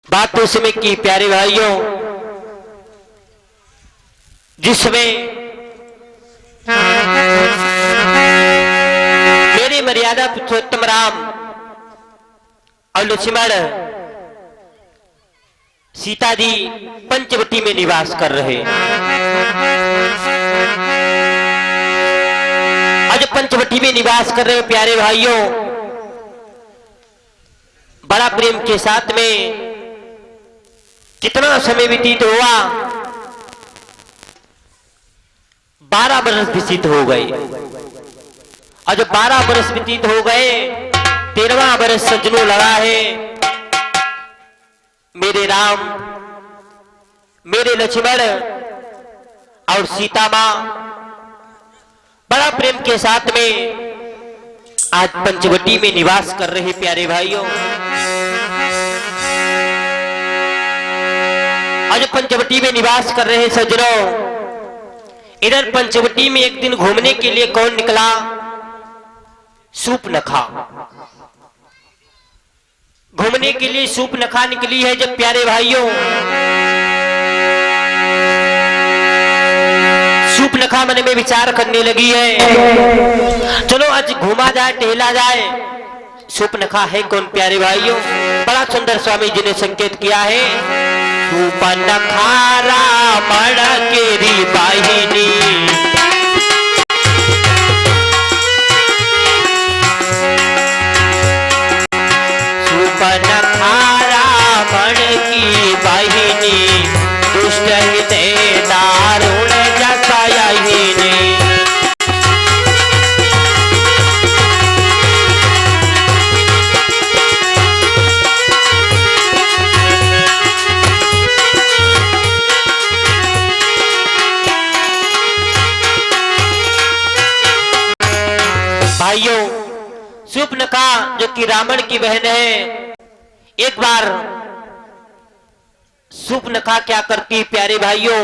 बात तो समय की प्यारे भाइयों, जिसमें मेरे मर्यादा पुरुषोत्तम राम और लक्ष्मण सीता जी पंचवटी में निवास कर रहे। आज पंचवटी में निवास कर रहे प्यारे भाइयों, बड़ा प्रेम के साथ में कितना समय व्यतीत हुआ, 12 वर्ष व्यतीत हो गए। और जब 12 वर्ष व्यतीत हो गए, 13वां वर्ष सजनों लगा है। मेरे राम, मेरे लक्ष्मण और सीता मां बड़ा प्रेम के साथ में आज पंचवटी में निवास कर रहे प्यारे भाइयों। आज पंचवटी में निवास कर रहे सजनों, इधर पंचवटी में एक दिन घूमने के लिए कौन निकला? सूपनखा घूमने के लिए सूपनखा निकली है। जब प्यारे भाइयों सूपनखा मन में विचार करने लगी है, चलो आज घूमा जाए, टहला जाए। सूपनखा है कौन प्यारे भाइयों? बड़ा सुंदर स्वामी जी ने संकेत किया है, सूपनखा रामण केरी बाहिनी, सूपनखा रावण की बाहिनी, दुष्ट हृदय दारुण जसायिनी। भाइयों, सूपनखा जो कि रावण की बहन है, एक बार सूपनखा क्या करती प्यारे भाइयों,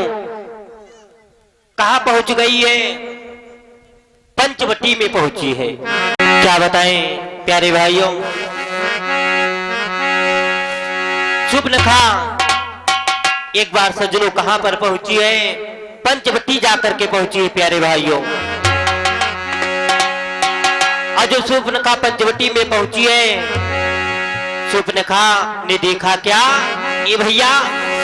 कहां पहुंच गई है? पंचवटी में पहुंची है। क्या बताएं प्यारे भाइयों, सूपनखा एक बार सज्जनों कहां पर पहुंची है? पंचवटी जाकर के पहुंची है प्यारे भाइयों। आज जो सूपनखा पंचवटी में पहुंची है, सूपनखा ने देखा क्या? ये भैया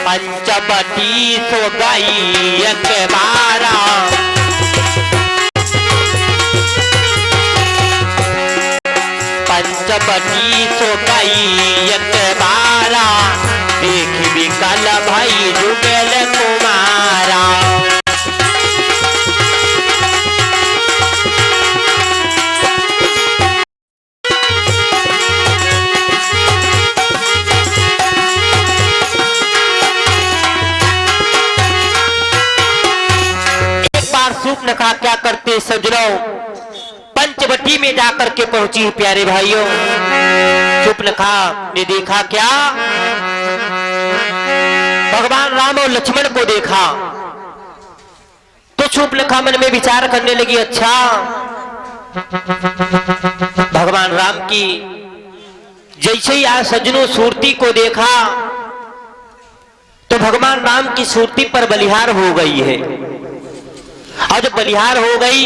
पंचवटी सो गई एक बारा, पंचवटी सो गई एक बारा, देख विकल भाई जुगल कुमारा। सूपनखा क्या करते सजनों, पंचवटी में जाकर के पहुंची प्यारे भाइयों। सूपनखा ने देखा क्या? भगवान राम और लक्ष्मण को देखा तो सूपनखा मन में विचार करने लगी, अच्छा भगवान राम की जैसे ही आज सजनों सूरती को देखा तो भगवान राम की सूरती पर बलिहार हो गई है। और जब बलिहार हो गई,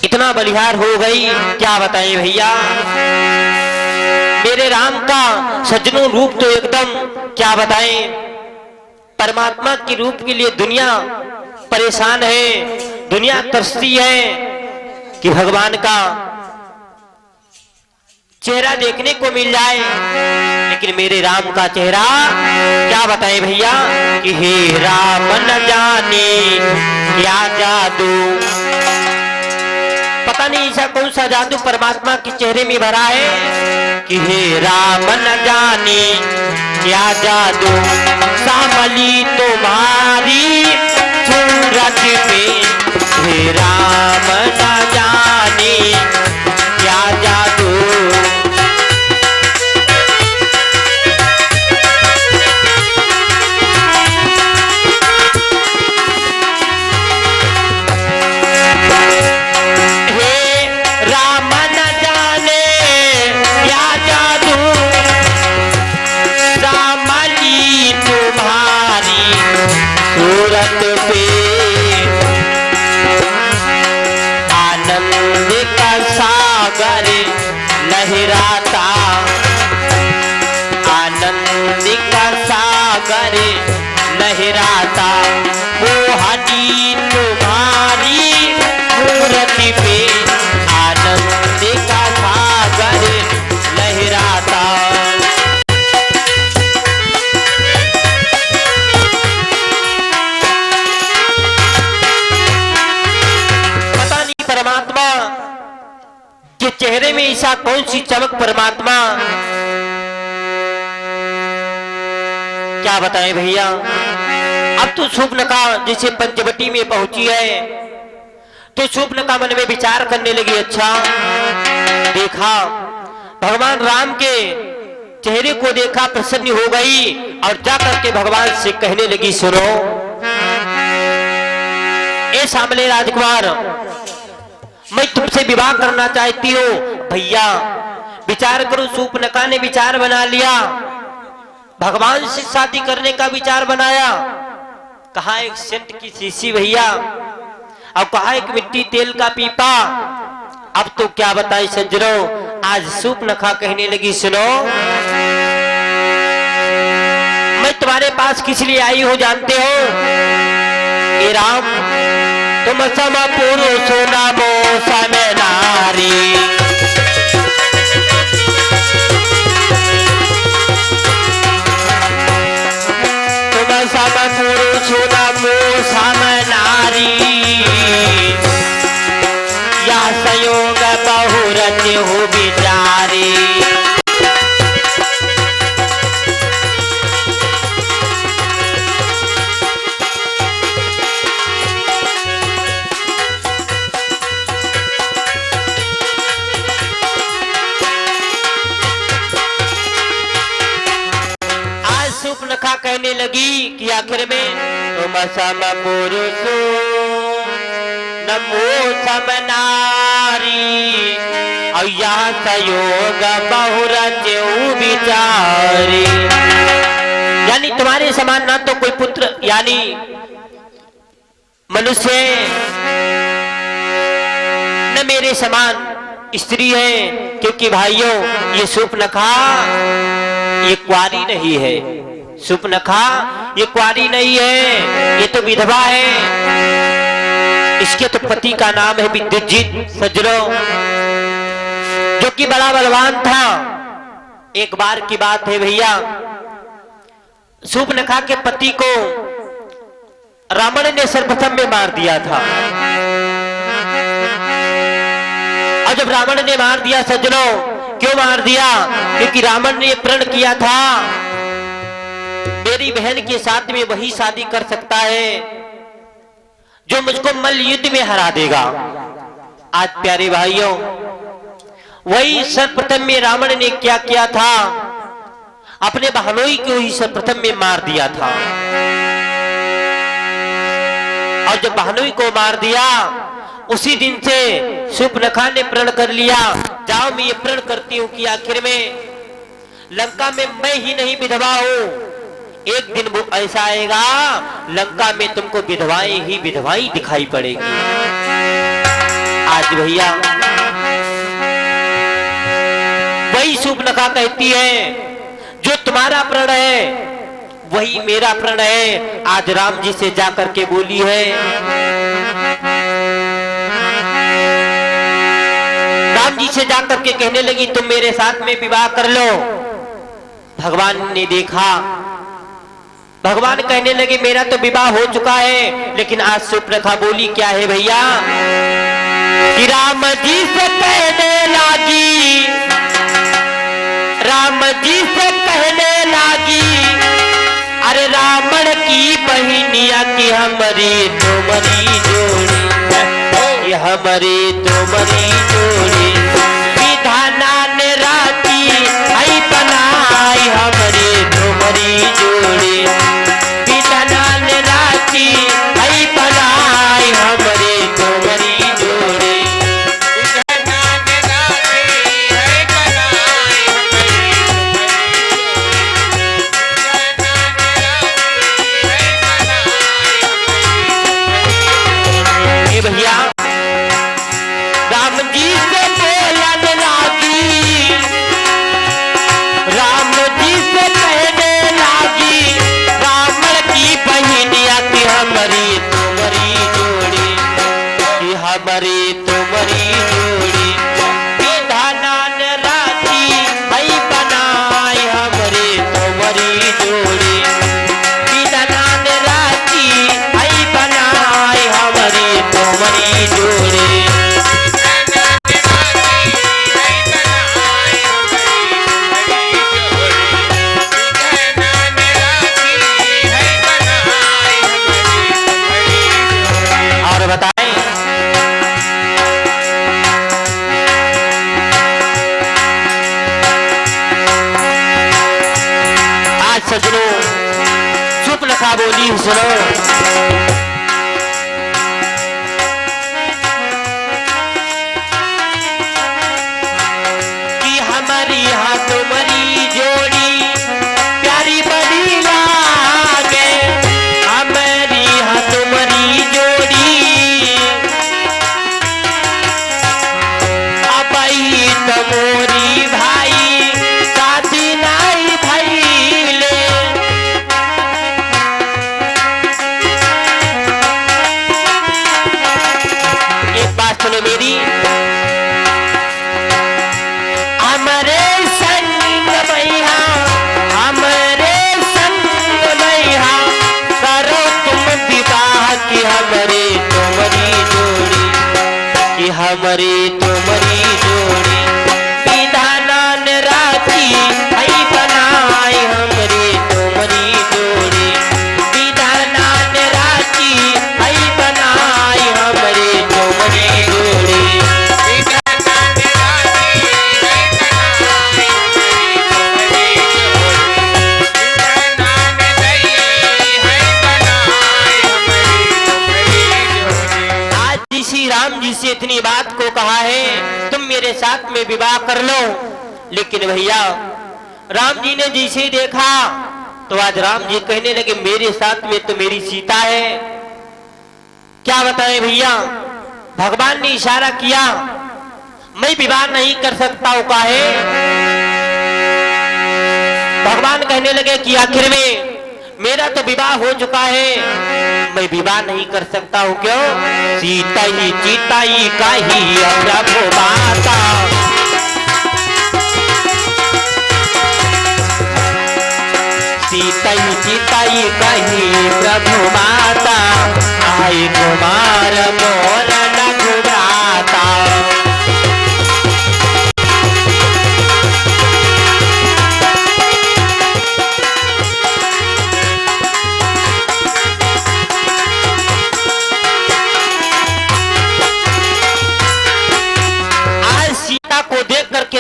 इतना बलिहार हो गई, क्या बताएं भैया, मेरे राम का सज्जनों रूप तो एकदम क्या बताएं, परमात्मा के रूप के लिए दुनिया परेशान है, दुनिया तरसती है कि भगवान का चेहरा देखने को मिल जाए। लेकिन मेरे राम का चेहरा क्या बताएं भैया कि हे राम न जाने क्या जादू, पता नहीं ऐसा कौन सा जादू परमात्मा के चेहरे में भरा है कि हे राम न जाने क्या जादू, सामली तुम्हारी सूरत पे, हे राम न जाने क्या जादू। सागर लहराता, वो हड्डी तुम्हारी मूर्ति पे आनंद का सागर लहराता। पता नहीं परमात्मा के चेहरे में ऐसा कौन सी चमक, परमात्मा क्या बताएं भैया। अब तो शूर्पणखा जैसे पंचवटी में पहुंची है तो शूर्पणखा मन में विचार करने लगी, अच्छा देखा भगवान राम के चेहरे को देखा, प्रसन्न हो गई और जाकर के भगवान से कहने लगी, सुनो ए सामले राजकुमार, मैं तुमसे विवाह करना चाहती हूँ। भैया विचार करो, शूर्पणखा ने विचार बना लिया, भगवान से शादी करने का विचार बनाया। कहा एक सेंट की शीशी भैया, अब कहा एक मिट्टी तेल का पीपा। अब तो क्या बताए सज्जनों, आज शूर्पणखा कहने लगी, सुनो मैं तुम्हारे पास किस लिए आई हूं जानते हो? ए राम, तुम सम पुरुष नामो सम नारी, सम पुरुष नमो सम नारी, या संयोग बहुरत हो विचारी। शूर्पणखा कहने लगी कि आखिर में तुम सम पुरुष नमो सम नारी, और यहाँ संयोग बहुरत विचारी, यानी तुम्हारे समान ना तो कोई पुत्र यानी मनुष्य न मेरे समान स्त्री है, क्योंकि भाइयों ये शूर्पणखा ये कुंवारी नहीं है, शूर्पणखा ये कुंवारी नहीं है, ये तो विधवा है। इसके तो पति का नाम है विद्युजीत सज्जनों, जो कि बड़ा बलवान था। एक बार की बात है भैया, शूर्पणखा के पति को रावण ने सर्वप्रथम में मार दिया था, और जब रावण ने मार दिया सज्जनों, क्यों मार दिया? क्योंकि रावण ने प्रण किया था मेरी बहन के साथ में वही शादी कर सकता है जो मुझको मल्ल युद्ध में हरा देगा। आज प्यारे भाइयों, वही सर्वप्रथम में रावण ने क्या किया था, अपने बहनोई को ही सर्वप्रथम में मार दिया था। और जब बहनोई को मार दिया, उसी दिन से शूर्पणखा ने प्रण कर लिया, जाओ मैं ये प्रण करती हूं कि आखिर में लंका में मैं ही नहीं विधवा हूं, एक दिन वो ऐसा आएगा लंका में तुमको विधवाएं ही विधवाएं दिखाई पड़ेगी। आज भैया वही शूर्पणखा कहती है, जो तुम्हारा प्रण है वही मेरा प्रण है। आज राम जी से जाकर के बोली है, राम जी से जाकर के कहने लगी तुम मेरे साथ में विवाह कर लो। भगवान ने देखा, भगवान कहने लगे मेरा तो विवाह हो चुका है, लेकिन आज शूर्पणखा बोली क्या है भैया, कि राम जी से कहने लगी, राम जी से कहने लगी, अरे रावण की बहनिया की हमारी तुम्हारी जोड़ी, हमारी तुम्हारी जोड़ी, विधाना ने राती आई बनाई, हमारी तुम्हारी जोड़ी, विधाना ने राती आई बनाई, हमारी तुम्हारी जोड़ी। भैया राम जी से सजनों सुपनखा बोली सुनो, कि हमारी हाथ मरी जोड़ी प्यारी बड़ी लागे, हमारी हाथ मरी जोड़ी अब तमोरी भाई साथी नाई भैले। एक बात सुनो मेरी, हमारे संग मैया, हमारे संग मैया करो तुम विवाह की हमारे तुम्हारी जोड़ी, कि हमारे तुम्हारी जोड़ी विधान राजी आई बनाए, हमारे तुम्हारी जोड़ी विधान राजी आई बनाए, हमारे तुम्हारी जोड़ी श्री राम जी से इतनी बात को कहा है तुम मेरे साथ में विवाह कर लो। लेकिन भैया राम जी ने जैसे देखा तो आज राम जी कहने लगे मेरे साथ में तो मेरी सीता है। क्या बताएं भैया, भगवान ने इशारा किया मैं विवाह नहीं कर सकता हूं, काहे? भगवान कहने लगे कि आखिर में मेरा तो विवाह हो चुका है, मैं विवाह नहीं कर सकता हूँ। क्यों? सीता ही चीता ही काही प्रभु माता, सीता ही चीता ही काही प्रभु माता, आई कुमार मोर रघुराता।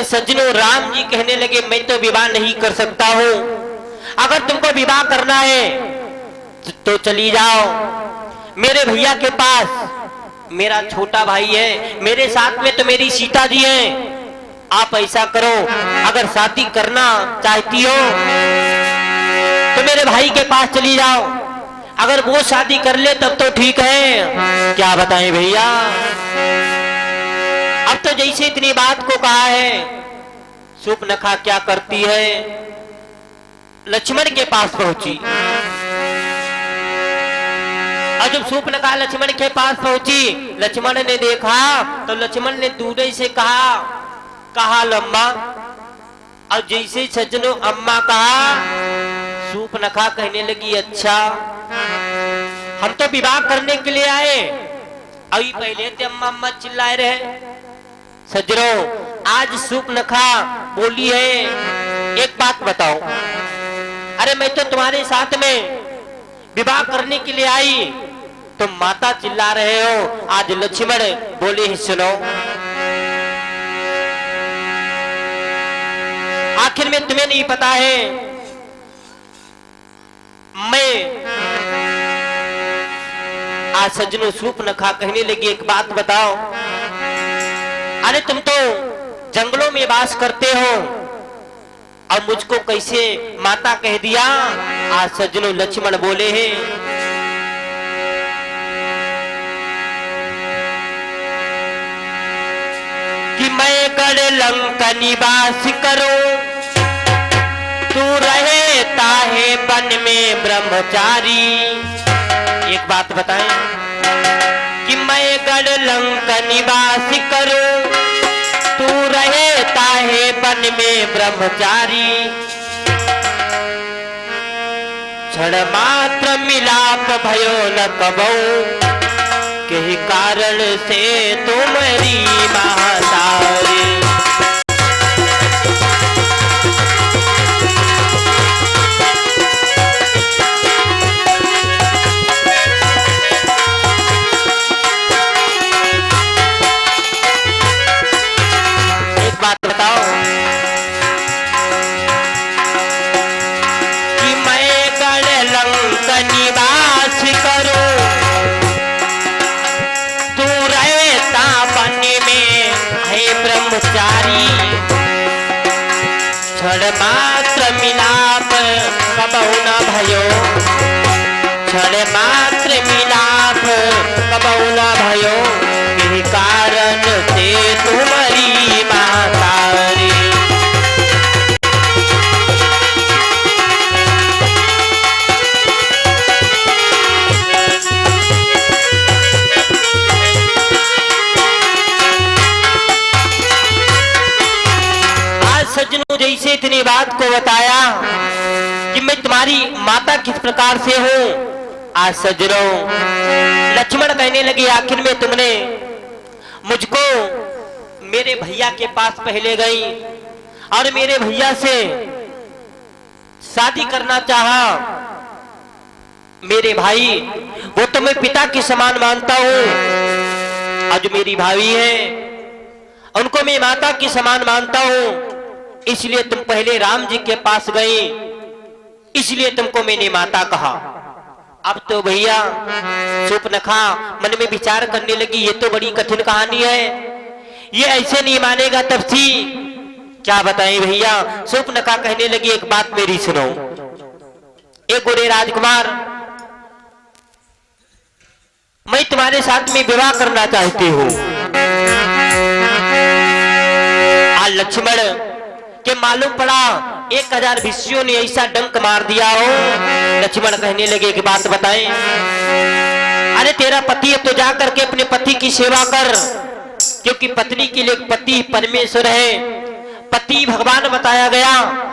सज्जनों राम जी कहने लगे मैं तो विवाह नहीं कर सकता हूं, अगर तुमको विवाह करना है तो चली जाओ मेरे भैया के पास, मेरा छोटा भाई है, मेरे साथ में तो मेरी सीता जी है। आप ऐसा करो, अगर शादी करना चाहती हो तो मेरे भाई के पास चली जाओ, अगर वो शादी कर ले तब तो ठीक है। क्या बताएं भैया, अब तो जैसे इतनी बात को कहा है सुपनखा क्या करती है, लक्ष्मण के पास पहुंची। और जब सुपनखा लक्ष्मण के पास पहुंची, लक्ष्मण ने देखा तो लक्ष्मण ने दूर से कहा लम्मा, और जैसे सज्जनों अम्मा कहा, सुपनखा कहने लगी अच्छा हम तो विवाह करने के लिए आए, अभी पहले थे अम्मा अम्मा चिल्लाए रहे। सज्जनों आज सुपनखा बोली है एक बात बताओ, अरे मैं तो तुम्हारे साथ में विवाह करने के लिए आई, तुम माता चिल्ला रहे हो। आज लक्ष्मण बोले ही सुनो, आखिर में तुम्हें नहीं पता है मैं आज सज्जनों सुपनखा कहने लगी एक बात बताओ, अरे तुम तो जंगलों में वास करते हो और मुझको कैसे माता कह दिया। आज सज्जनों लक्ष्मण बोले हैं कि मैं गढ़ लंका निवास करूं, तू रहता है वन में ब्रह्मचारी। एक बात बताएं कि मैं गढ़ लंका निवास करूं, तू रहता है वन में ब्रह्मचारी। क्षण मात्र मिलाप भयो न कबऊ, के कारण से तुम्हारी महातारी। निवास करो, तू रहता वन में है ब्रह्मचारी, क्षण मात्र मिलाप कबहु न भयो, क्षण मात्र मिलाप कबहु न भयो, यही कारण से तुम्हारी माता रे। आज सज्जनों जैसे इतनी बात को बताया कि मैं तुम्हारी माता किस प्रकार से हूं, आज सज्जनों लक्ष्मण कहने लगे आखिर में तुमने मुझको मेरे भैया के पास पहले गई और मेरे भैया से शादी करना चाहा। मेरे भाई वो तो मैं पिता के समान मानता हूं, और जो मेरी भाभी है उनको मैं माता के समान मानता हूं, इसलिए तुम पहले राम जी के पास गई, इसलिए तुमको मैंने माता कहा। अब तो भैया शूर्पणखा मन में विचार करने लगी, ये तो बड़ी कठिन कहानी है, ये ऐसे नहीं मानेगा तपसी। क्या बताएं भैया, शूर्पणखा कहने लगी एक बात मेरी सुनो, एक गोरे राजकुमार मैं तुम्हारे साथ में विवाह करना चाहती हूँ। आज लक्ष्मण के मालूम पड़ा 1000 भिक्षुओं ने ऐसा डंक मार दिया हो। लक्ष्मण कहने लगे कि बात बताएं, अरे तेरा पति है तो जा करके अपने पति की सेवा कर, क्योंकि पत्नी के लिए पति परमेश्वर है, पति भगवान बताया गया।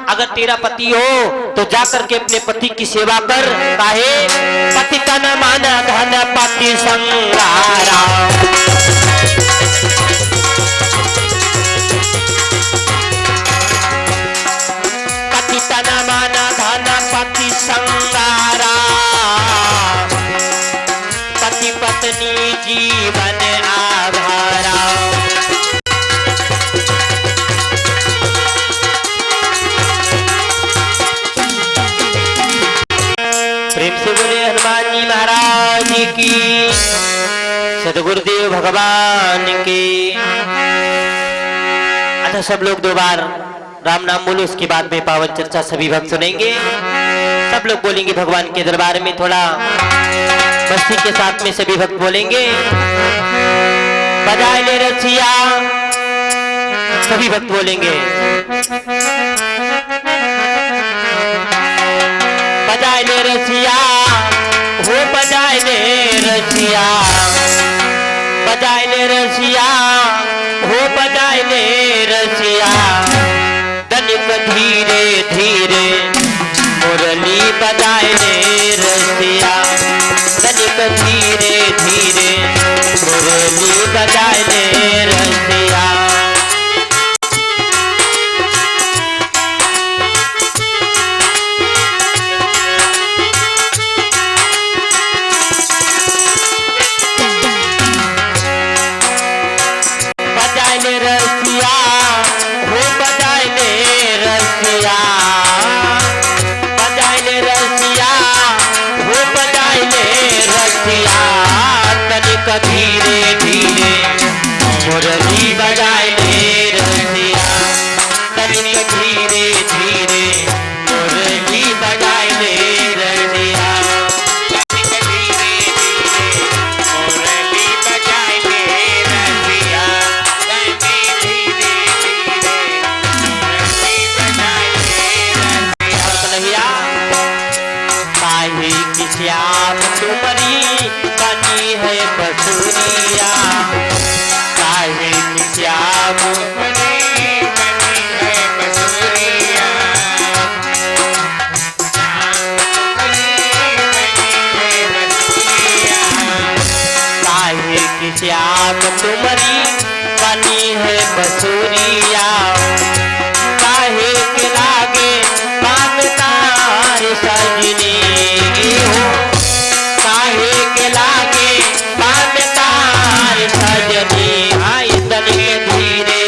अगर तेरा पति हो तो जा करके अपने पति की सेवा कर, काहे पति तन मन धन पति संगारा, तन मन धन पति संगारा, पति पत्नी जीवन आधारा। प्रेम से बोले हनुमान जी महाराज की, सदगुरुदेव भगवान की। अच्छा सब लोग 2 बार राम नाम बोलो, उसके बाद में पावन चर्चा सभी भक्त सुनेंगे। सब लोग बोलेंगे भगवान के दरबार में, थोड़ा मस्ती के साथ में सभी भक्त बोलेंगे। बजाए ले रसिया, सभी भक्त बोलेंगे। बजाए ले रसिया हो, बजाए ले रसिया, बजाए ले रसिया हो, बजाए ले रसिया, धीरे धीरे मुरली बजाए ले रसिया, तनिक धीरे धीरे मुरली बजाए ले रसिया। बजाए ले रसिया हो, बजाए ले रसिया, बजाए ले रसिया हो, बजाए ले रसिया, तनिक धीरे धीरे मुरली बजाए ले रसिया, तनिक धीरे धीरे मुरली बजाए ले रसिया, तनिक धीरे धीरे मुरली बजाए ले रसिया, तनिक धीरे धीरे मुरली बजाए ले रसिया। काहे की श्याम तुम्हारी बनी है बसुरिया, काहे की श्याम तुम्हारी बनी है बसुरिया, काहे की श्याम तुम्हारी बनी है बसुरिया, काहे के लागे पानतार सजनी हो, काहे के लागे पानतार सजनी। आई तनिक धीरे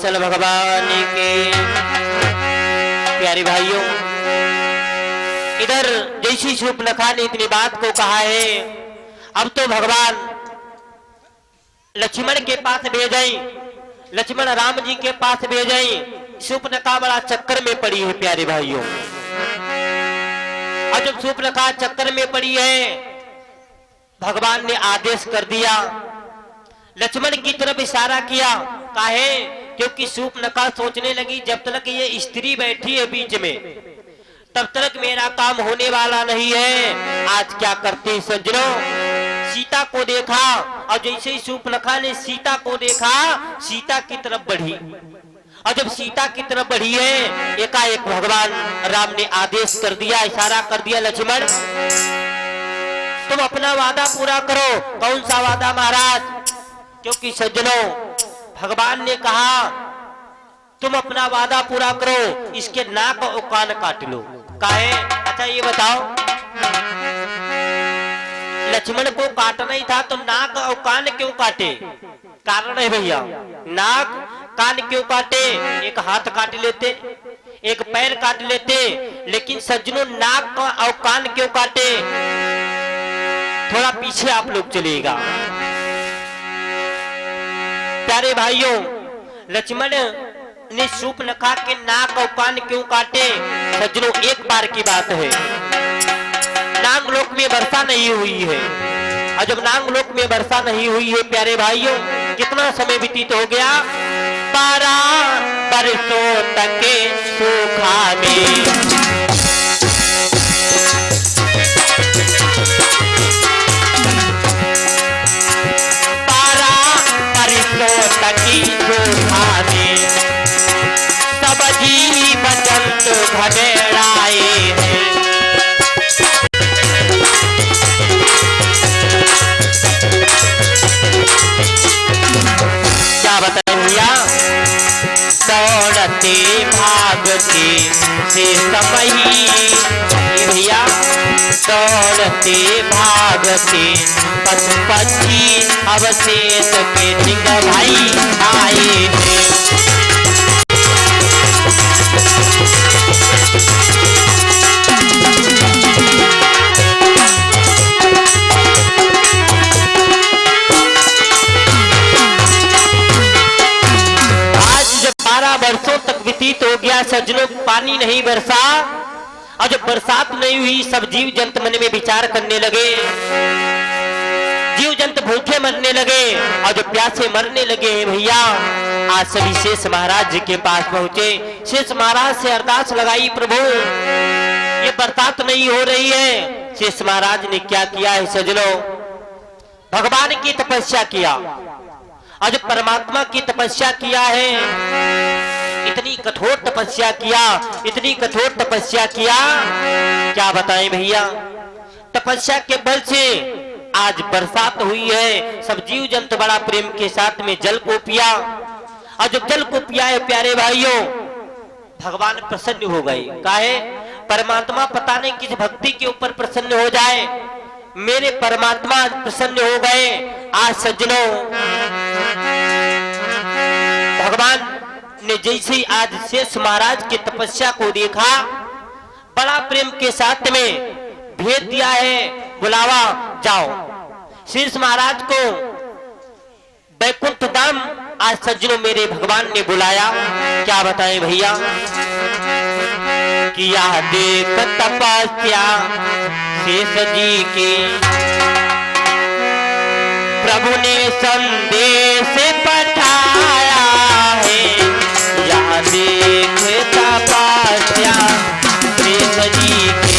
वत्सल भगवान के। प्यारे भाइयों, इधर जैसी शूर्पणखा ने इतनी बात को कहा है, अब तो भगवान लक्ष्मण के पास भेजे, लक्ष्मण राम जी के पास भेजे। शूर्पणखा बड़ा चक्कर में पड़ी है प्यारे भाइयों। और जब शूर्पणखा चक्कर में पड़ी है, भगवान ने आदेश कर दिया, लक्ष्मण की तरफ इशारा किया। काहे? क्योंकि शूर्पणखा सोचने लगी जब तक ये स्त्री बैठी है बीच में, तब तक मेरा काम होने वाला नहीं है। आज क्या करते सज्जनों, सीता को देखा और जैसे ही शूर्पणखा ने सीता को देखा, सीता की तरफ बढ़ी। और जब सीता की तरफ बढ़ी है, एकाएक भगवान राम ने आदेश कर दिया, इशारा कर दिया, लक्ष्मण तुम अपना वादा पूरा करो। कौन सा वादा महाराज? क्योंकि सज्जनों, भगवान ने कहा तुम अपना वादा पूरा करो, इसके नाक और कान काट लो। काहे? अच्छा ये बताओ, लक्ष्मण को काटना ही था तो नाक और कान क्यों काटे? कारण है भैया, नाक कान क्यों काटे? एक हाथ काट लेते, एक पैर काट लेते, लेकिन सज्जनों नाक और कान क्यों काटे? थोड़ा पीछे आप लोग चलिएगा। प्यारे भाइयों, लक्ष्मण ने शूर्पणखा के नाक और कान क्यों काटे? सज्जनों, एक बार की बात है, नागलोक में वर्षा नहीं हुई है। और जब नागलोक में वर्षा नहीं हुई है प्यारे भाइयों, कितना समय व्यतीत हो गया? 12 बरसों तक सूखा में, 12 बरसों तक सूखा में, सब जीव जंतु घबराए हैं। दौड़ते भागते से समही भैया, दौड़ते भागते पशु पक्षी अवशेष के दिग भाई आए हैं। वर्षों तक व्यतीत हो गया सज्जनों, पानी नहीं बरसा। और जब बरसात नहीं हुई, सब जीव जंतु मन में विचार करने लगे, जीव जंतु भूखे मरने लगे और जो प्यासे मरने लगे हैं भैया। आज सभी शेष महाराज जी के पास पहुंचे, शेष महाराज से अरदास लगाई, प्रभु ये बरसात नहीं हो रही है। शेष महाराज ने क्या किया है सज्जनों? भगवान की तपस्या किया, और जो परमात्मा की तपस्या किया है, इतनी कठोर तपस्या किया, इतनी कठोर तपस्या किया, क्या बताएं भैया। तपस्या के बल से आज बरसात हुई है। सब जीव जंतु बड़ा प्रेम के साथ में जल को पिया, और जब जल को पिया है प्यारे भाइयों, भगवान प्रसन्न हो गए। काहे? परमात्मा पता नहीं किस भक्ति के ऊपर प्रसन्न हो जाए, मेरे परमात्मा प्रसन्न हो गए। आज सज्जनों, भगवान ने जैसे आज शेष महाराज की तपस्या को देखा, बड़ा प्रेम के साथ में भेज दिया है बुलावा, जाओ। शेष महाराज को वैकुंठ धाम आज सज्जनों मेरे भगवान ने बुलाया। क्या बताएं भैया, कि यह देख तपस्या शेष जी की, प्रभु ने संदेश पठाया है। यह देख तपस्या शेष जी की,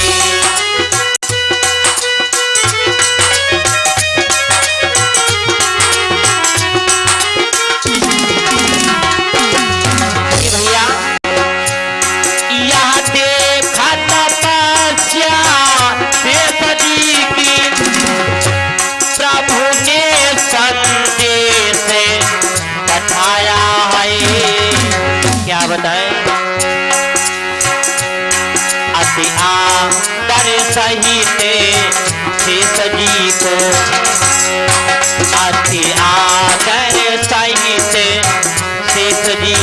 भैया यह देखा तपस्या शेष जी की, प्रभु ने संदेश पठाया है। क्या बताएं? अति आदर सहित शेष जी को, अति आदर सहित शेष जी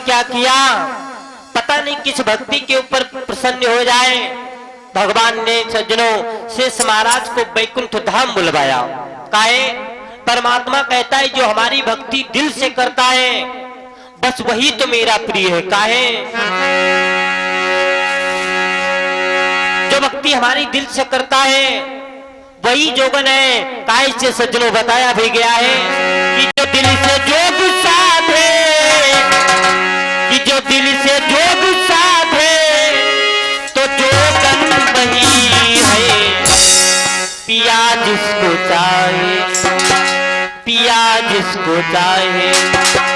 क्या किया, पता नहीं किस भक्ति के ऊपर प्रसन्न हो जाए, भगवान ने सज्जनों शेष महाराज को वैकुंठ धाम बुलवाया। काहे? परमात्मा कहता है जो हमारी भक्ति दिल से करता है बस वही तो मेरा प्रिय है। काहे? जो भक्ति हमारी दिल से करता है वही जोगन है। काहे से सज्जनों बताया भी गया है कि जो दिल से जोग साधे, कि जो दिल से जोग साधे तो जोगन वही है। पिया जिसको चाहे, पिया जिसको चाहे,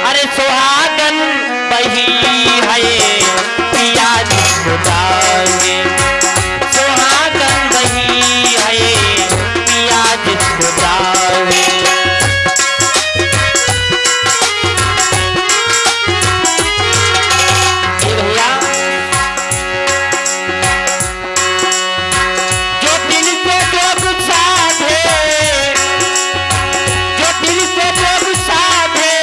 अरे सुहागन वही है। पिया जिसको चाहे सुहागन वही है। पिया जिसको चाहे। भैया जो दिल से जोग साधे, जो दिल से जोग साधे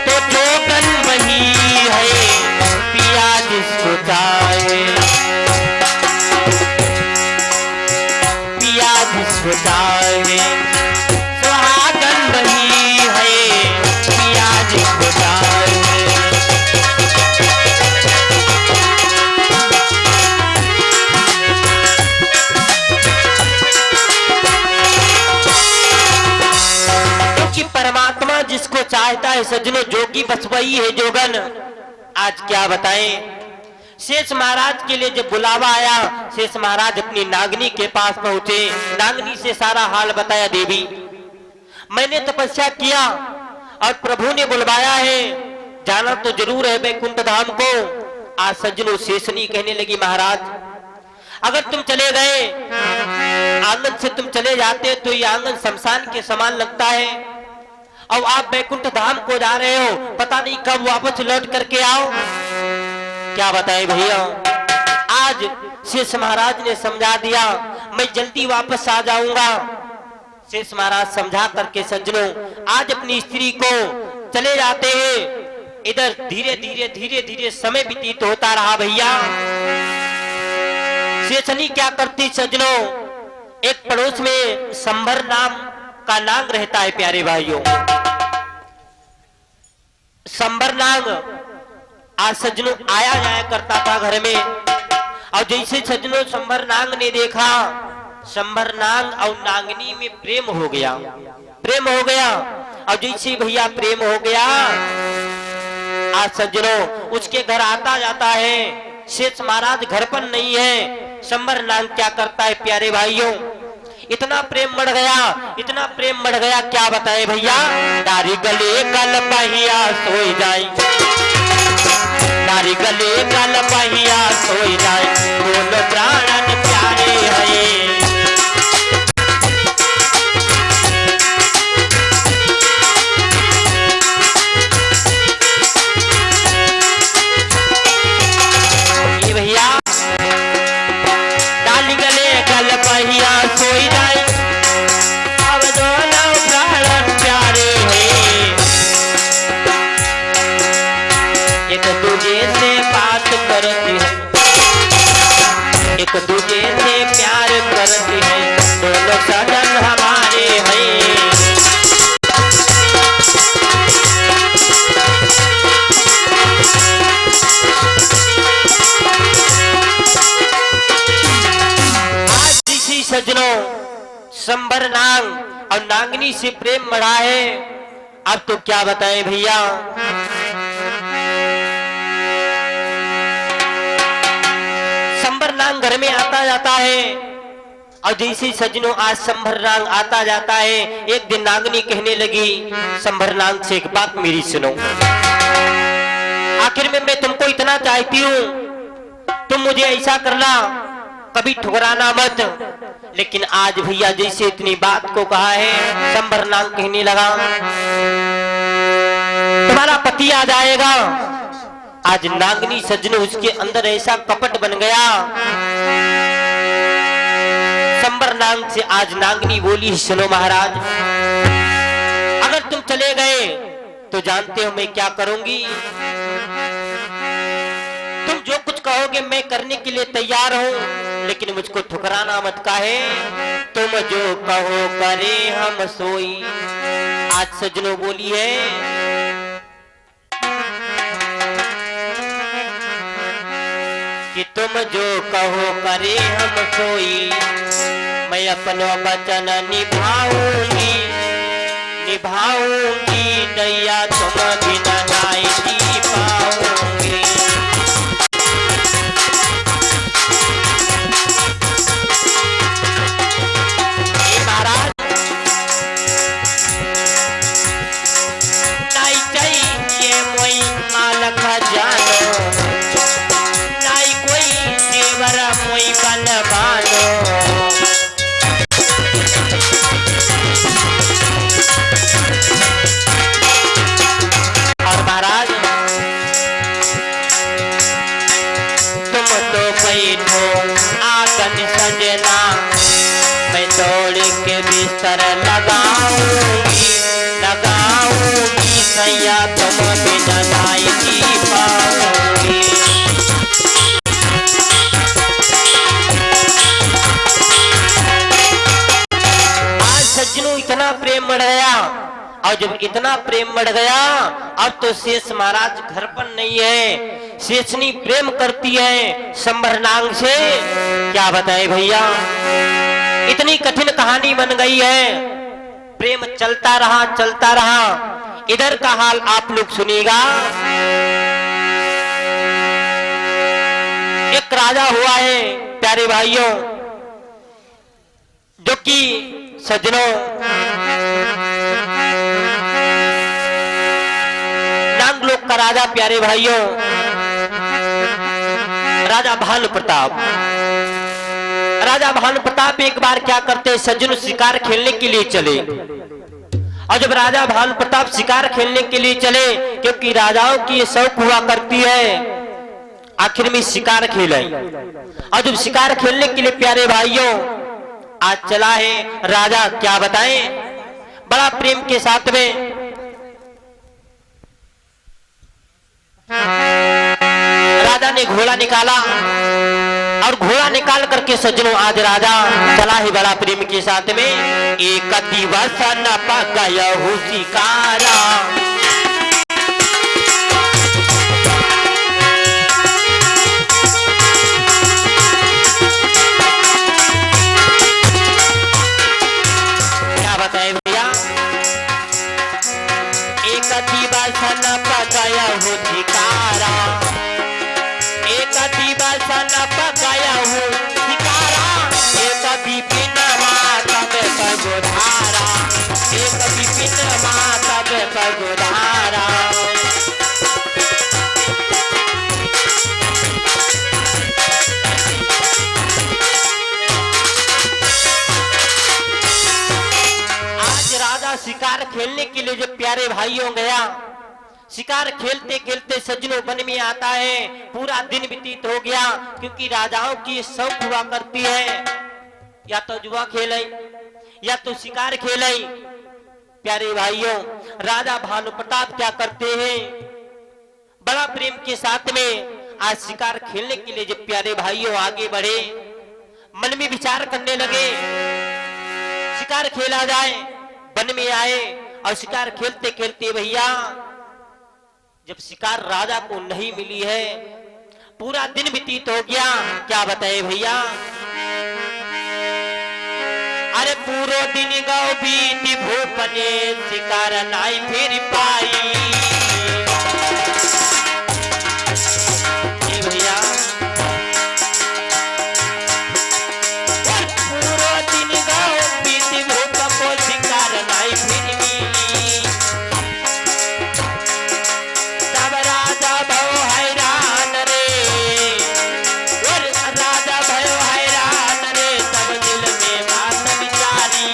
तो जोगन वही है। पिया जिसको चाहे, पिया जिसको चाहे सुहागन वही है। पिया जिसको चाहे। क्योंकि परमात्मा जिसको चाहता है सज्जनों जोगी बस वही है जोगन। आज क्या बताएं, शेष महाराज के लिए जब बुलावा आया, शेष महाराज अपनी नागनी के पास पहुंचे, नागनी से सारा हाल बताया। देवी मैंने तपस्या किया और प्रभु ने बुलवाया है, जाना तो जरूर है वैकुंठ धाम को। आज सज्जनों शेषनी कहने लगी महाराज अगर तुम चले गए, आंगन से तुम चले जाते तो ये आंगन शमशान के समान लगता है, और आप वैकुंठ धाम को जा रहे हो, पता नहीं कब वापस लौट करके आओ। क्या बताए भैया, आज शेष महाराज ने समझा दिया मैं जल्दी वापस आ जाऊंगा। शेष महाराज समझा करके सज्जनों आज अपनी स्त्री को चले जाते हैं। इधर धीरे धीरे धीरे धीरे समय व्यतीत होता रहा। भैया शेषनी क्या करती सज्जनों, एक पड़ोस में संभर नाम का नाग रहता है। प्यारे भाइयों संभर नाग आज सज्जनों आया जाया करता था घर में, और जैसे सज्जनों संभर नाग ने देखा, संभर नाग और नागनी में प्रेम हो गया, प्रेम हो गया। और जैसे भैया प्रेम हो गया, आज सज्जनों उसके घर आता जाता है। शेष महाराज घर पर नहीं है, संभर नाग क्या करता है प्यारे भाइयों, इतना प्रेम बढ़ गया, इतना प्रेम बढ़ गया, क्या बताए भैया। डारी गले गल पहिया सोई जाए, डारी गले गल पहिया सोई जाए, दोनों प्राणन प्यारे है। ये भैया डाली गले गल पहिया सोई जाए, अब दोनों प्राणन प्यारे हैं। एक दूजे से बात करती है, एक दूजे से प्यार करती है, दोनों सजन हमारे हैं। आज इसी सजनों संभर नाग और नागनी से प्रेम बढ़ा है। अब तो क्या बताएं भैया, संभर नाग घर में आता जाता है, और जैसे सज्जनों आज संभर नाग आता जाता है, एक दिन नागनी कहने लगी संभर नाग से एक बात मेरी सुनो, आखिर में मैं तुमको इतना चाहती हूँ, तुम मुझे ऐसा करना कभी ठुकराना मत। लेकिन आज भैया जैसे इतनी बात को कहा है, संभर नाग कहने लगा तुम्हारा पति आ जाएगा। आज नागनी सज्जनों उसके अंदर ऐसा कपट बन गया, संभर नाग से आज नागनी बोली सुनो महाराज, अगर तुम चले गए तो जानते हो मैं क्या करूंगी। कहोगे मैं करने के लिए तैयार हूँ, लेकिन मुझको ठुकराना मत काहे। तुम जो कहो करे हम सोई। आज सजनों बोली है कि तुम जो कहो करे हम सोई। मैं अपना वचन निभाऊंगी निभाऊंगी, दैया तुम बिना नहीं जी पाऊंगी। महाराज नहीं चाहिए मोई माल खजानो, नहीं कोई देवर मोई बनवानो। सजना मैं दौड़ के बिस्तर लगाऊंगी लगाऊंगी, सैया तुम बिना नहीं जी पाऊंगी। आज सज्जनों इतना प्रेम बढ़ गया, और जब इतना प्रेम बढ़ गया अब तो शेष महाराज घर पर नहीं है। शेषनी प्रेम करती है संभरनांग से। क्या बताए भैया, इतनी कठिन कहानी बन गई है। प्रेम चलता रहा। इधर का हाल आप लोग सुनिएगा। एक राजा हुआ है प्यारे भाइयों, जो कि सज्जनों नाग लोक का राजा प्यारे भाइयों, राजा भानु प्रताप। राजा भानु प्रताप एक बार क्या करते, सज्जनों शिकार खेलने के लिए चले। और जब राजा भानु प्रताप शिकार खेलने के लिए चले, क्योंकि राजाओं की ये शौक हुआ करती है आखिर में शिकार खेले। और जब शिकार खेलने के लिए प्यारे भाइयों आज चला है राजा, क्या बताएं, बड़ा प्रेम के साथ में राजा ने घोड़ा निकाला। और घोड़ा निकाल करके सज्जनों आज राजा चला है बड़ा प्रेम के साथ में। एक दिवस न पकाया हो शिकारा, क्या बताए भैया, एक दिवस न पकाया हो शिकारा, एक दिवस न पकाया हो शिकारा, एक विपिन माता में पगोधारा, एक विपिन माता में पगोधारा। आज राजा शिकार खेलने के लिए जब प्यारे भाइयों गया, शिकार खेलते खेलते सज्जनों वन में आता है। पूरा दिन व्यतीत हो गया, क्योंकि राजाओं की शौक हुआ करती है या तो जुआ खेले या तो शिकार खेले। प्यारे भाइयों राजा भानु प्रताप क्या करते हैं, बड़ा प्रेम के साथ में आज शिकार खेलने के लिए जब प्यारे भाइयों आगे बढ़े, मन में विचार करने लगे शिकार खेला जाए। वन में आए और शिकार खेलते खेलते भैया जब शिकार राजा को नहीं मिली है, पूरा दिन व्यतीत हो गया। क्या बताए भैया, अरे पूरा दिन गाँव बीती भूपने, शिकार नहीं फिर पाई। भैया पूरा दिन गाँव बीती भूपने, शिकार नहीं फिर मिली। तब राजा भव हैरान रे, और राजा भव हैरान रे, तब दिल में बात विचारी।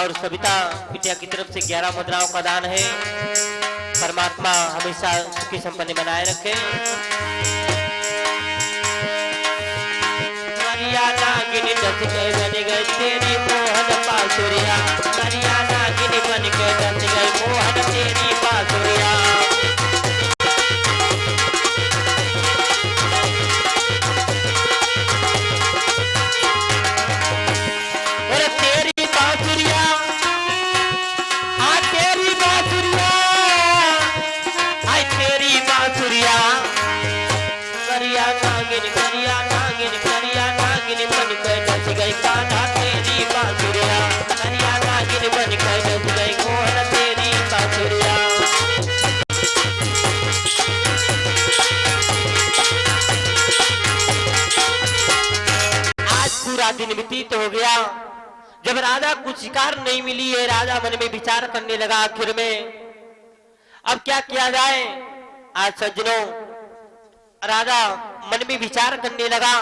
और सविता बिटिया की तरफ से 11 मुद्राओं का दान है। परमात्मा हमेशा सुखी संपन्न बनाए रखे। नागिनी दस गए बन गए तेरी मोहन बांसुरिया, करिया नागिनी बन के दस गए मोहन तेरी बांसुरिया। और तेरी बांसुरिया, आ तेरी बांसुरिया, आई तेरी बांसुरिया, करिया नागिनी करिया नागिनी करिया नागिनी बन के दस गई कान्हा तेरी बांसुरिया, करिया नागिनी बन के दस गई मोहन तेरी बांसुरिया। आज पूरा दिन व्यतीत हो गया। जब राजा कुछ शिकार नहीं मिली है, राजा मन में विचार करने लगा आखिर में अब क्या किया जाए। आज सज्जनों राजा मन में विचार करने लगा,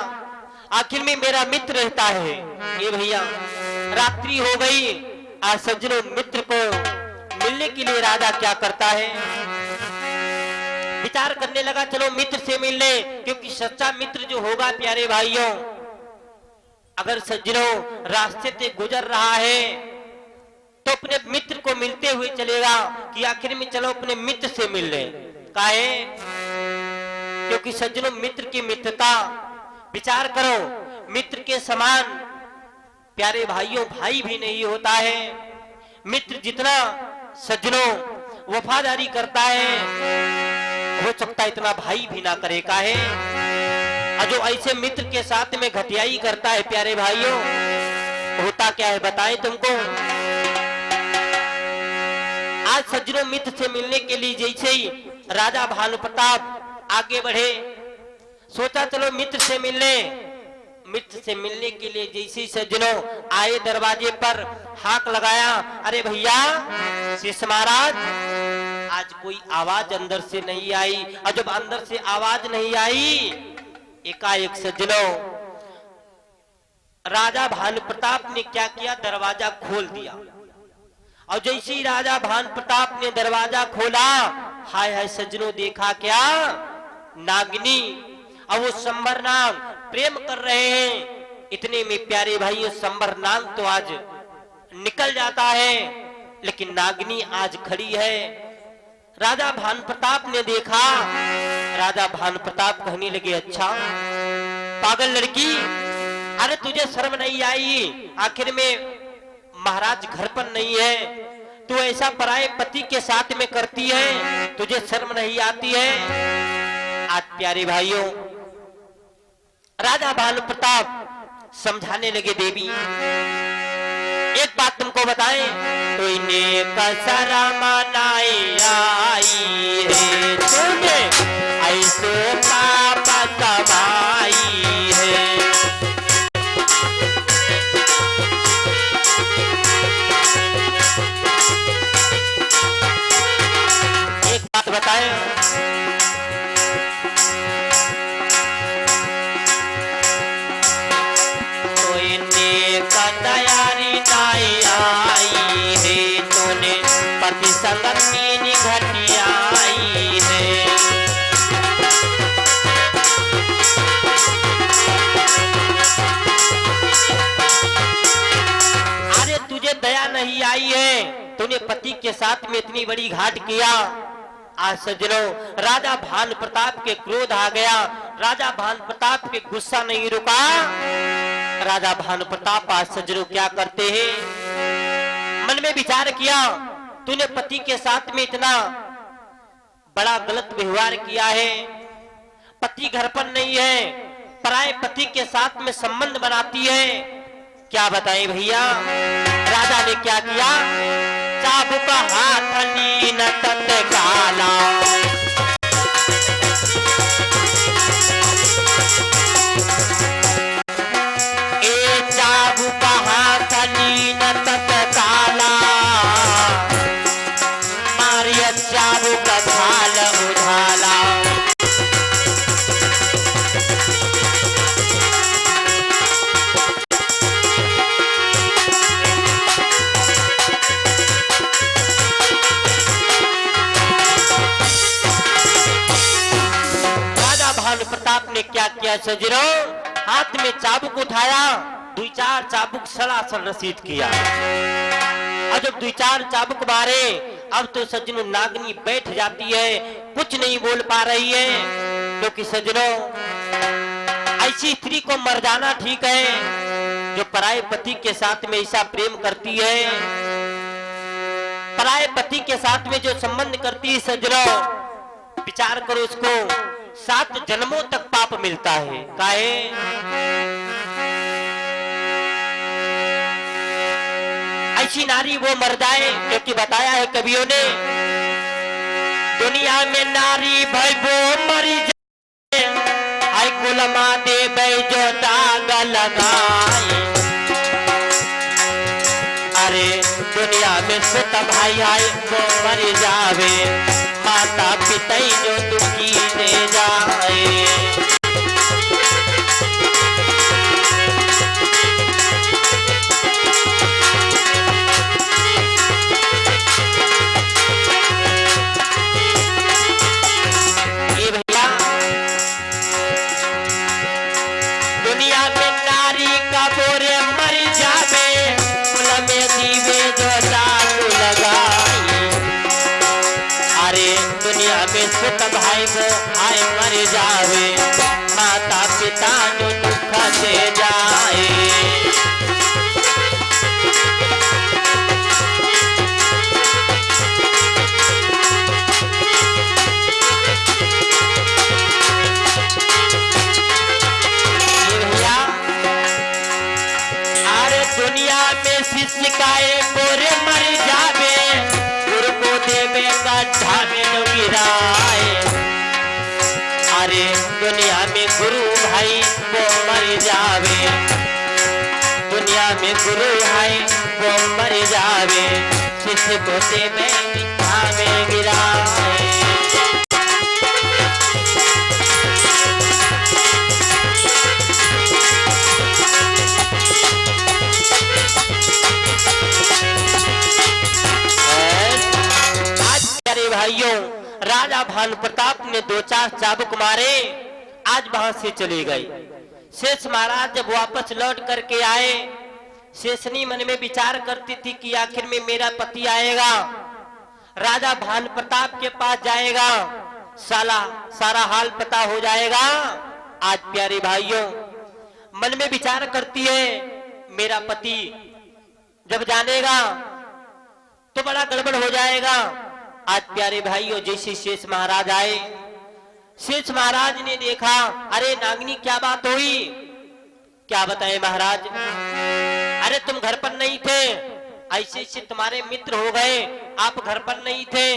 आखिर में मेरा मित्र रहता है। ये भैया रात्रि हो गई। आज सज्जनों मित्र को मिलने के लिए राजा क्या करता है, विचार करने लगा चलो मित्र से मिलने, क्योंकि सच्चा मित्र जो होगा प्यारे भाइयों, अगर सज्जनों रास्ते से गुजर रहा है तो अपने मित्र को मिलते हुए चलेगा कि आखिर में चलो अपने मित्र से मिल ले। काहे? क्योंकि सज्जनों मित्र की मित्रता, विचार करो मित्र के समान प्यारे भाइयों भाई भी नहीं होता है। मित्र जितना सज्जनों वफादारी करता है, हो सकता है इतना भाई भी ना करे। काहे? जो ऐसे मित्र के साथ में घटियाई करता है प्यारे भाइयों, होता क्या है बताएं तुमको। आज सज्जनों मित्र से मिलने के लिए जैसे ही राजा भानु प्रताप आगे बढ़े, सोचा चलो मित्र से मिलने। मित्र से मिलने के लिए जैसे ही सज्जनों आए, दरवाजे पर हाक लगाया, अरे भैया शिष्य महाराज। आज कोई आवाज अंदर से नहीं आई, और जब अंदर से आवाज नहीं आई, एकाएक सज्जनों राजा भानु प्रताप ने क्या किया, दरवाजा खोल दिया। और जैसे ही राजा भानु प्रताप ने दरवाजा खोला, हाय हाय सज्जनों देखा क्या, नागिनी और वो संबर नाग प्रेम कर रहे हैं। इतने में प्यारे भाइयों संबर नाग तो आज निकल जाता है, लेकिन नागिनी आज खड़ी है। राजा भानु प्रताप ने देखा, राजा भानु प्रताप कहने लगे अच्छा पागल लड़की, अरे तुझे शर्म नहीं आई, आखिर में महाराज घर पर नहीं है, तू ऐसा पराये पति के साथ में करती है, तुझे शर्म नहीं आती है। आज प्यारे भाइयों राजा भानु प्रताप समझाने लगे, देवी एक बात तुमको बताएं, तो इन्हें कसरा मनाई आई है, तूने ऐसे पाप कमाई है। एक बात बताएं, तो इन्हें कदयारी नाई आई है, तूने पति संगत की घटियाई है। अरे तुझे दया नहीं आई है, तूने पति के साथ में इतनी बड़ी घाट किया। आज सज्जनों राजा भानु प्रताप के क्रोध आ गया, राजा भानु प्रताप के गुस्सा नहीं रुका। राजा भानु प्रताप आज सज्जनों क्या करते हैं, मन में विचार किया, तूने पति के साथ में इतना बड़ा गलत व्यवहार किया है, पति घर पर नहीं है, पराये पति के साथ में संबंध बनाती है। क्या बताएं भैया, राजा ने क्या किया, चाबुक हाथ लीन तत्काला, ए चाबुक हाथ लीन तत्काला, मारिया चाबुक भाल उझाला। प्रताप ने क्या किया सजनों, हाथ में चाबुक उठाया, 2-4 चाबुक सलासल रसीद किया। और जब 2-4 चाबुक मारे, अब तो सज्जनों नागनी बैठ जाती है, कुछ नहीं बोल पा रही है। क्योंकि सज्जनों ऐसी स्त्री को मर जाना ठीक है जो पराये पति के साथ में ऐसा प्रेम करती है, पराये पति के साथ में जो संबंध करती है। सज्जनों विचार करो, उसको 7 जन्मों तक पाप मिलता है। काहे? ऐसी नारी वो मर जाए, क्योंकि बताया है कवियों ने, दुनिया में नारी भाई वो मरी जाए, आई कुलमा दे जो दाग लगाए। अरे दुनिया में सुत भाई आए वो मर जावे, माता पिता जो दुखी दे जाए। सुत भाई वो आए मर जावे, माता पिता जो दुख दे जाए। अरे दुनिया में शिशिकाए बोरे मर जावे, गुरु को देवे गड्ढा में जो गिराए। अरे दुनिया में गुरु भाई वो मर जावे, दुनिया में गुरु भाई वो मर जावे, शिष्य को देवे गड्ढा में गिराए। भाइयों, राजा भानु प्रताप ने 2-4 चाबुक मारे, आज वहां से चले गए। शेष महाराज जब वापस लौट करके आए, शेषनी मन में विचार करती थी कि आखिर में मेरा पति आएगा, राजा भानु प्रताप के पास जाएगा, सारा हाल पता हो जाएगा। आज प्यारे भाइयों मन में विचार करती है, मेरा पति जब जानेगा तो बड़ा गड़बड़ हो जाएगा। आज प्यारे भाइयों जैसे शेष महाराज आए, शेष महाराज ने देखा, अरे नागनी क्या बात हुई? क्या बताए महाराज? अरे तुम घर पर नहीं थे, ऐसे ऐसे तुम्हारे मित्र हो गए, आप घर पर नहीं थे,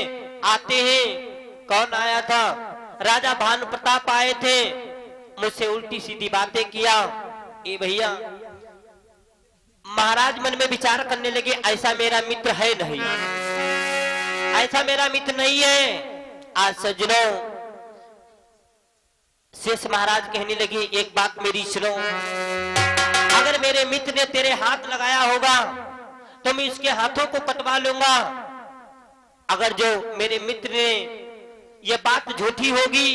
आते हैं। कौन आया था? राजा भानु प्रताप आए थे, मुझसे उल्टी सीधी बातें किया। ए भैया, महाराज मन में विचार करने लगे, ऐसा मेरा मित्र है नहीं, ऐसा मेरा मित्र नहीं है। आज सज्जनों शेष महाराज कहने लगे, एक बात मेरी सुनो, अगर मेरे मित्र ने तेरे हाथ लगाया होगा तो मैं इसके हाथों को कटवा लूंगा। अगर जो मेरे मित्र ने ये बात झूठी होगी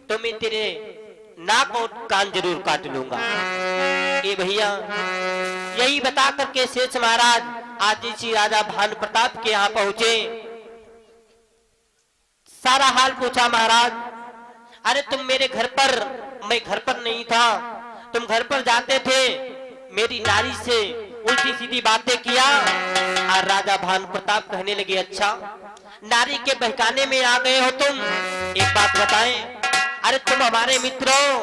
तो मैं तेरे नाक और कान जरूर काट लूंगा। ए भैया, यही बता करके शेष महाराज आज इसी राजा भानु प्रताप के यहाँ पहुंचे, सारा हाल पूछा। महाराज, अरे तुम मेरे घर पर, मैं घर पर नहीं था, तुम घर पर जाते थे, मेरी नारी से उल्टी सीधी बातें किया। और राजा भानु प्रताप कहने लगे, अच्छा नारी के बहकाने में आ गए हो तुम? एक बात बताएं, अरे तुम हमारे मित्र हो,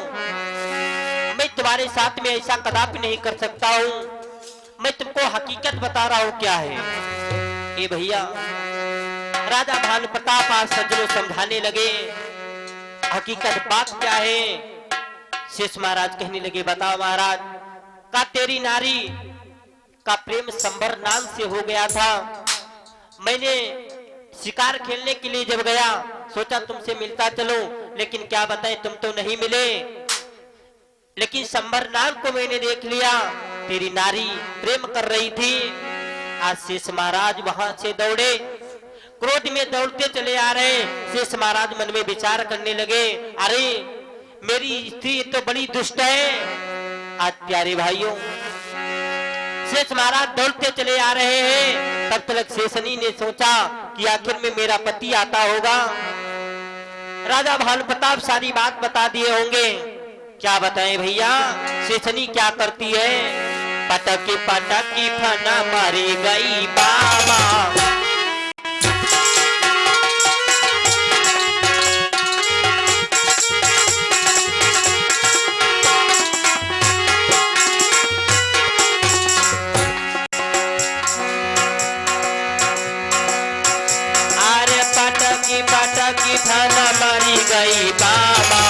मैं तुम्हारे साथ में ऐसा कदापि नहीं कर सकता हूं, मैं तुमको हकीकत बता रहा हूं क्या है। ए भैया, राजा भानु प्रताप आज सज्जनों समझाने लगे, हकीकत बात क्या है। शेष महाराज कहने लगे, बताओ महाराज, का तेरी नारी का प्रेम संभर नाम से हो गया था। मैंने शिकार खेलने के लिए जब गया, सोचा तुमसे मिलता चलो, लेकिन क्या बताएं तुम तो नहीं मिले। लेकिन संभर नाम को मैंने देख लिया, तेरी नारी प्रेम कर रही थी। आज शेष महाराज वहां से दौड़े, क्रोध में दौड़ते चले आ रहे। शेष महाराज मन में विचार करने लगे, अरे मेरी स्त्री तो बड़ी दुष्ट है। आज प्यारे भाइयों, शेष महाराज दौड़ते चले आ रहे हैं। तब तक शेषनी ने सोचा कि आखिर में मेरा पति आता होगा। राजा भानु प्रताप सारी बात बता दिए होंगे। क्या बताएं भैया, शेषनी क्या करती है? पटकी पटकी फना मारी गई बाबा, पटकी फना मारी गई बाबा,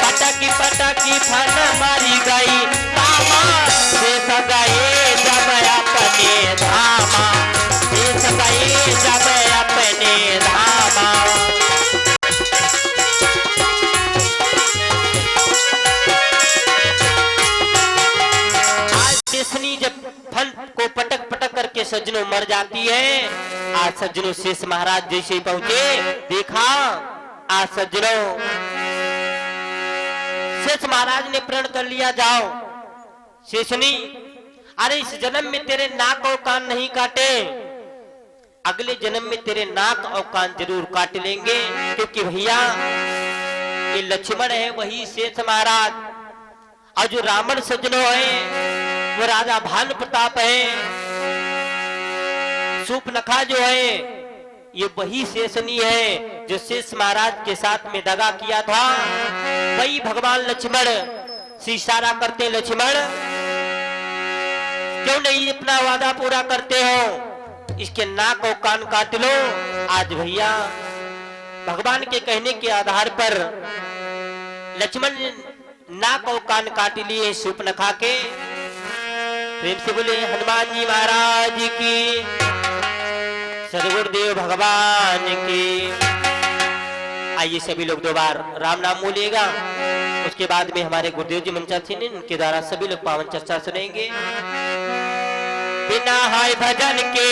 पटकी पटकी फना मारी गई बाबा। शेष गए जब अपने धामा, शेष गए जब अपने धामा। आज शेषनी जब फल को पटक पटक करके सज्जनों मर जाती है। आज सज्जनों शेष महाराज जैसे ही पहुंचे, देखा आज सज्जनों शेष महाराज ने प्रण कर लिया। जाओ शेषनी, अरे इस जन्म में तेरे नाक और कान नहीं काटे, अगले जन्म में तेरे नाक और कान जरूर काट लेंगे। क्योंकि भैया ये लक्ष्मण है वही शेष महाराज, और जो रावण सज्जनों है वो राजा भानु प्रताप है। सूर्पनखा जो है ये वही शेषनी है जो शेष महाराज के साथ में दगा किया था। वही भगवान लक्ष्मण से इशारा करते, लक्ष्मण क्यों नहीं अपना वादा पूरा करते हो? इसके नाक और कान काट लो। आज भैया भगवान के कहने के आधार पर लक्ष्मण ने नाक और कान काट लिए सूर्पनखा के। प्रेम से बोले हनुमान जी महाराज की, सदगुरुदेव भगवान की। आइए सभी लोग दो बार राम नाम बोलिएगा, उसके बाद में हमारे गुरुदेव जी मंचा थे उनके द्वारा सभी लोग पावन चर्चा सुनेंगे। बिना हाय भजन के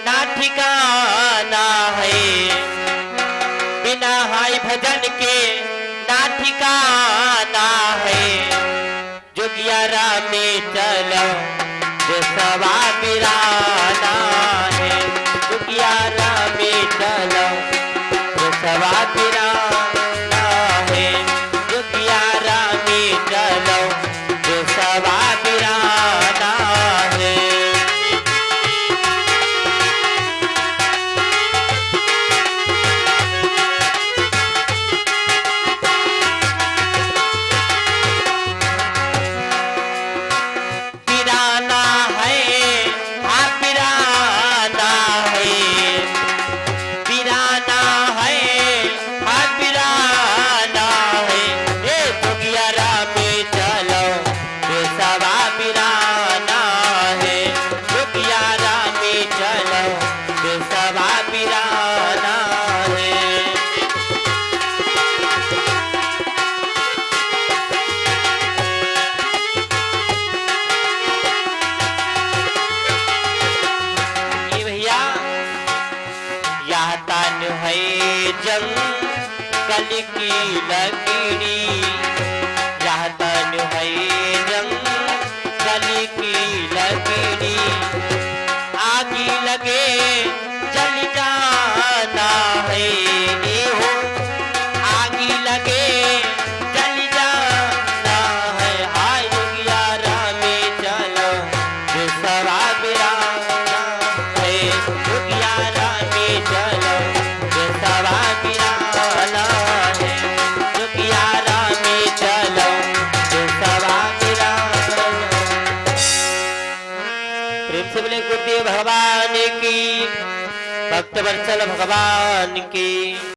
ना ठिकाना है, बिना हाय भजन के ना ठिकाना है। जोगिया राम में चलो जो सवा बिराना है, जोगिया राम में चलो जो सवा बिराना है, जोगिया राम में चलो जो सवा बिराना है। जंगल की लकड़ी, यह तन है जंगल की लकड़ी। आगी लगे जल जाना है, हो आगी लगे जल जाना है। हाय जोगिया राम में चलो जो सवा बिराना है, जोगिया राम में चलो जो सवा बिराना है, जोगिया राम में चलो जो सवा बिराना। प्रेम से बोले गुरुदेव भगवान की, भक्त वत्सल भगवान की।